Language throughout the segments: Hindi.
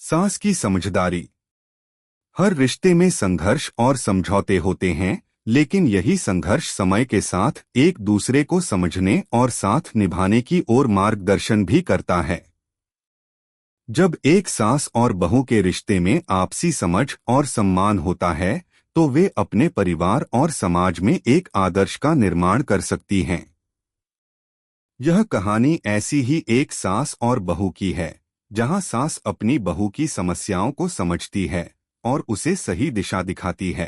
सास की समझदारी। हर रिश्ते में संघर्ष और समझौते होते हैं, लेकिन यही संघर्ष समय के साथ एक दूसरे को समझने और साथ निभाने की ओर मार्गदर्शन भी करता है। जब एक सास और बहू के रिश्ते में आपसी समझ और सम्मान होता है, तो वे अपने परिवार और समाज में एक आदर्श का निर्माण कर सकती हैं। यह कहानी ऐसी ही एक सास और बहू की है, जहां सास अपनी बहू की समस्याओं को समझती है और उसे सही दिशा दिखाती है।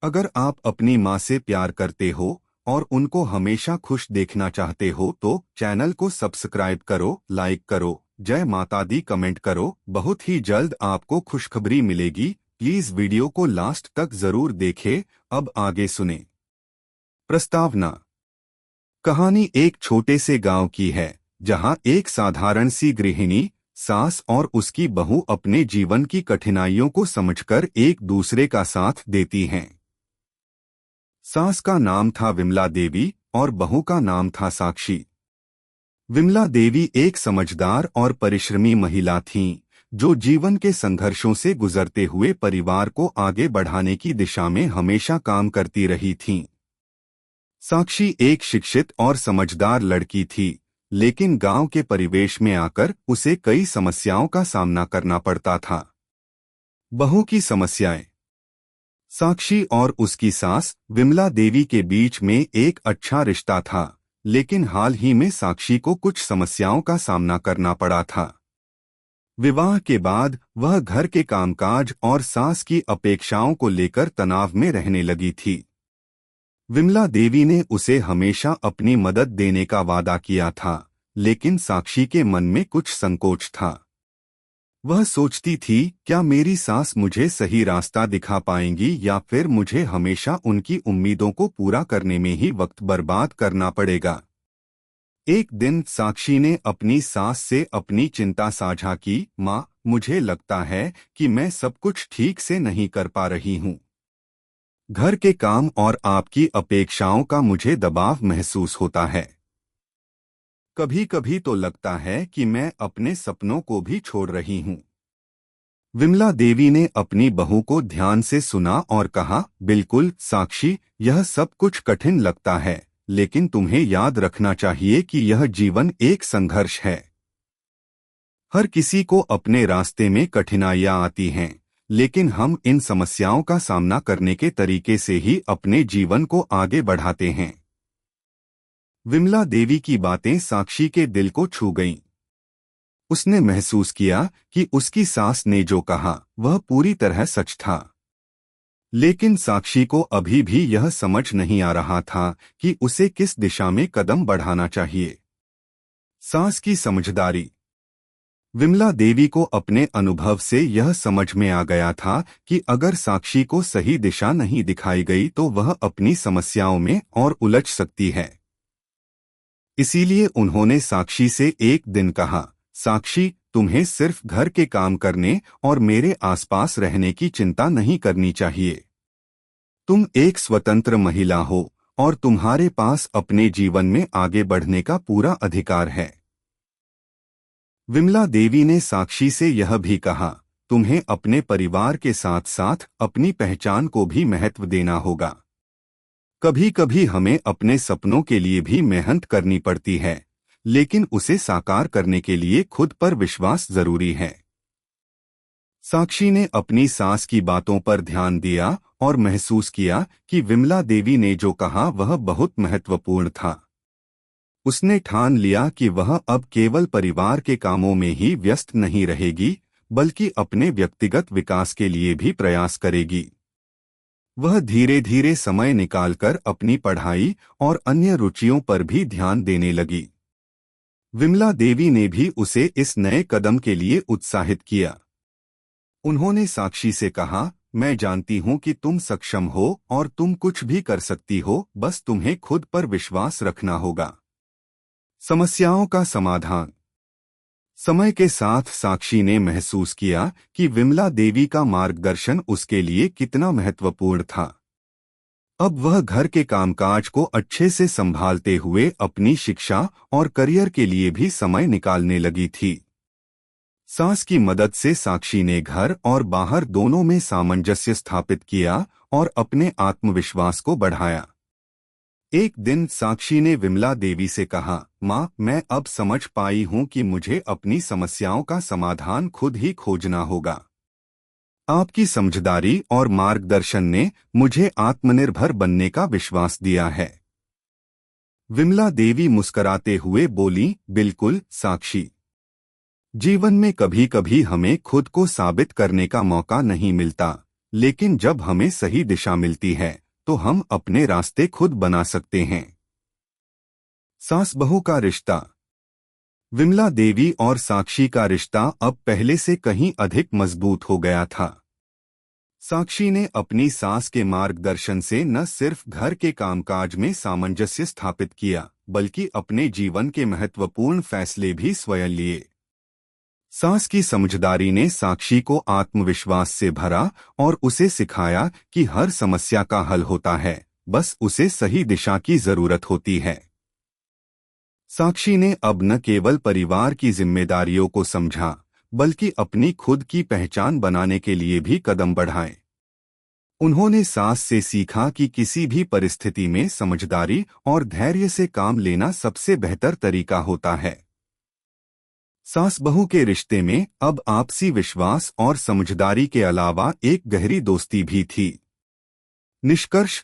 अगर आप अपनी माँ से प्यार करते हो और उनको हमेशा खुश देखना चाहते हो तो चैनल को सब्सक्राइब करो, लाइक करो, जय माता दी कमेंट करो। बहुत ही जल्द आपको खुशखबरी मिलेगी। प्लीज वीडियो को लास्ट तक जरूर देखें। अब आगे सुने। प्रस्तावना। कहानी एक छोटे से गांव की है, जहां एक साधारण सी गृहिणी, सास और उसकी बहू अपने जीवन की कठिनाइयों को समझकर एक दूसरे का साथ देती हैं। सास का नाम था विमला देवी और बहू का नाम था साक्षी। विमला देवी एक समझदार और परिश्रमी महिला थीं, जो जीवन के संघर्षों से गुजरते हुए परिवार को आगे बढ़ाने की दिशा में हमेशा काम करती रही थीं। साक्षी एक शिक्षित और समझदार लड़की थी, लेकिन गांव के परिवेश में आकर उसे कई समस्याओं का सामना करना पड़ता था। बहू की समस्याएं। साक्षी और उसकी सास विमला देवी के बीच में एक अच्छा रिश्ता था, लेकिन हाल ही में साक्षी को कुछ समस्याओं का सामना करना पड़ा था। विवाह के बाद वह घर के कामकाज और सास की अपेक्षाओं को लेकर तनाव में रहने लगी थी। विमला देवी ने उसे हमेशा अपनी मदद देने का वादा किया था, लेकिन साक्षी के मन में कुछ संकोच था। वह सोचती थी, क्या मेरी सास मुझे सही रास्ता दिखा पाएंगी या फिर मुझे हमेशा उनकी उम्मीदों को पूरा करने में ही वक्त बर्बाद करना पड़ेगा। एक दिन साक्षी ने अपनी सास से अपनी चिंता साझा की, माँ, मुझे लगता है कि मैं सब कुछ ठीक से नहीं कर पा रही हूँ। घर के काम और आपकी अपेक्षाओं का मुझे दबाव महसूस होता है। कभी कभी तो लगता है कि मैं अपने सपनों को भी छोड़ रही हूँ। विमला देवी ने अपनी बहू को ध्यान से सुना और कहा, बिल्कुल साक्षी, यह सब कुछ कठिन लगता है, लेकिन तुम्हें याद रखना चाहिए कि यह जीवन एक संघर्ष है। हर किसी को अपने रास्ते में कठिनाइयां आती हैं, लेकिन हम इन समस्याओं का सामना करने के तरीके से ही अपने जीवन को आगे बढ़ाते हैं। विमला देवी की बातें साक्षी के दिल को छू गईं। उसने महसूस किया कि उसकी सास ने जो कहा वह पूरी तरह सच था। लेकिन साक्षी को अभी भी यह समझ नहीं आ रहा था कि उसे किस दिशा में कदम बढ़ाना चाहिए। सास की समझदारी। विमला देवी को अपने अनुभव से यह समझ में आ गया था कि अगर साक्षी को सही दिशा नहीं दिखाई गई तो वह अपनी समस्याओं में और उलझ सकती है। इसीलिए उन्होंने साक्षी से एक दिन कहा, साक्षी, तुम्हें सिर्फ घर के काम करने और मेरे आसपास रहने की चिंता नहीं करनी चाहिए। तुम एक स्वतंत्र महिला हो और तुम्हारे पास अपने जीवन में आगे बढ़ने का पूरा अधिकार है। विमला देवी ने साक्षी से यह भी कहा, तुम्हें अपने परिवार के साथ साथ अपनी पहचान को भी महत्व देना होगा। कभी कभी हमें अपने सपनों के लिए भी मेहनत करनी पड़ती है, लेकिन उसे साकार करने के लिए खुद पर विश्वास जरूरी है। साक्षी ने अपनी सास की बातों पर ध्यान दिया और महसूस किया कि विमला देवी ने जो कहा वह बहुत महत्वपूर्ण था। उसने ठान लिया कि वह अब केवल परिवार के कामों में ही व्यस्त नहीं रहेगी, बल्कि अपने व्यक्तिगत विकास के लिए भी प्रयास करेगी। वह धीरे धीरे समय निकालकर अपनी पढ़ाई और अन्य रुचियों पर भी ध्यान देने लगी। विमला देवी ने भी उसे इस नए कदम के लिए उत्साहित किया। उन्होंने साक्षी से कहा, मैं जानती हूं कि तुम सक्षम हो और तुम कुछ भी कर सकती हो, बस तुम्हें खुद पर विश्वास रखना होगा। समस्याओं का समाधान। समय के साथ साक्षी ने महसूस किया कि विमला देवी का मार्गदर्शन उसके लिए कितना महत्वपूर्ण था। अब वह घर के कामकाज को अच्छे से संभालते हुए अपनी शिक्षा और करियर के लिए भी समय निकालने लगी थी। सास की मदद से साक्षी ने घर और बाहर दोनों में सामंजस्य स्थापित किया और अपने आत्मविश्वास को बढ़ाया। एक दिन साक्षी ने विमला देवी से कहा, माँ, मैं अब समझ पाई हूँ कि मुझे अपनी समस्याओं का समाधान खुद ही खोजना होगा। आपकी समझदारी और मार्गदर्शन ने मुझे आत्मनिर्भर बनने का विश्वास दिया है। विमला देवी मुस्कुराते हुए बोली, बिल्कुल साक्षी। जीवन में कभी कभी हमें खुद को साबित करने का मौका नहीं मिलता, लेकिन जब हमें सही दिशा मिलती है तो हम अपने रास्ते खुद बना सकते हैं। सास बहू का रिश्ता। विमला देवी और साक्षी का रिश्ता अब पहले से कहीं अधिक मजबूत हो गया था। साक्षी ने अपनी सास के मार्गदर्शन से न सिर्फ घर के कामकाज में सामंजस्य स्थापित किया, बल्कि अपने जीवन के महत्वपूर्ण फैसले भी स्वयं लिए। सास की समझदारी ने साक्षी को आत्मविश्वास से भरा और उसे सिखाया कि हर समस्या का हल होता है, बस उसे सही दिशा की जरूरत होती है। साक्षी ने अब न केवल परिवार की जिम्मेदारियों को समझा, बल्कि अपनी खुद की पहचान बनाने के लिए भी कदम बढ़ाए। उन्होंने सास से सीखा कि किसी भी परिस्थिति में समझदारी और धैर्य से काम लेना सबसे बेहतर तरीका होता है। सास बहू के रिश्ते में अब आपसी विश्वास और समझदारी के अलावा एक गहरी दोस्ती भी थी। निष्कर्ष,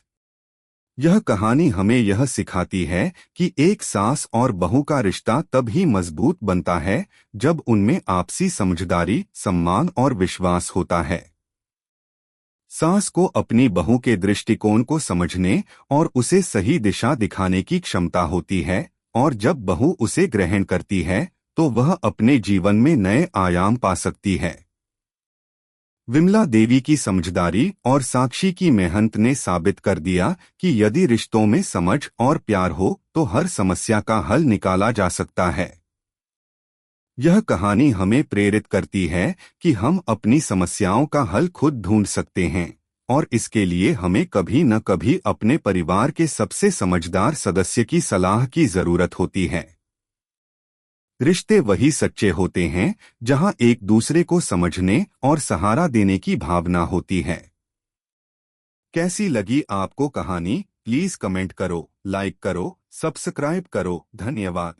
यह कहानी हमें यह सिखाती है कि एक सास और बहू का रिश्ता तब ही मजबूत बनता है जब उनमें आपसी समझदारी, सम्मान और विश्वास होता है। सास को अपनी बहू के दृष्टिकोण को समझने और उसे सही दिशा दिखाने की क्षमता होती है, और जब बहू उसे ग्रहण करती है तो वह अपने जीवन में नए आयाम पा सकती है। विमला देवी की समझदारी और साक्षी की मेहनत ने साबित कर दिया कि यदि रिश्तों में समझ और प्यार हो तो हर समस्या का हल निकाला जा सकता है। यह कहानी हमें प्रेरित करती है कि हम अपनी समस्याओं का हल खुद ढूंढ सकते हैं, और इसके लिए हमें कभी न कभी अपने परिवार के सबसे समझदार सदस्य की सलाह की जरूरत होती है। रिश्ते वही सच्चे होते हैं जहां एक दूसरे को समझने और सहारा देने की भावना होती है। कैसी लगी आपको कहानी? प्लीज कमेंट करो, लाइक करो, सब्सक्राइब करो। धन्यवाद।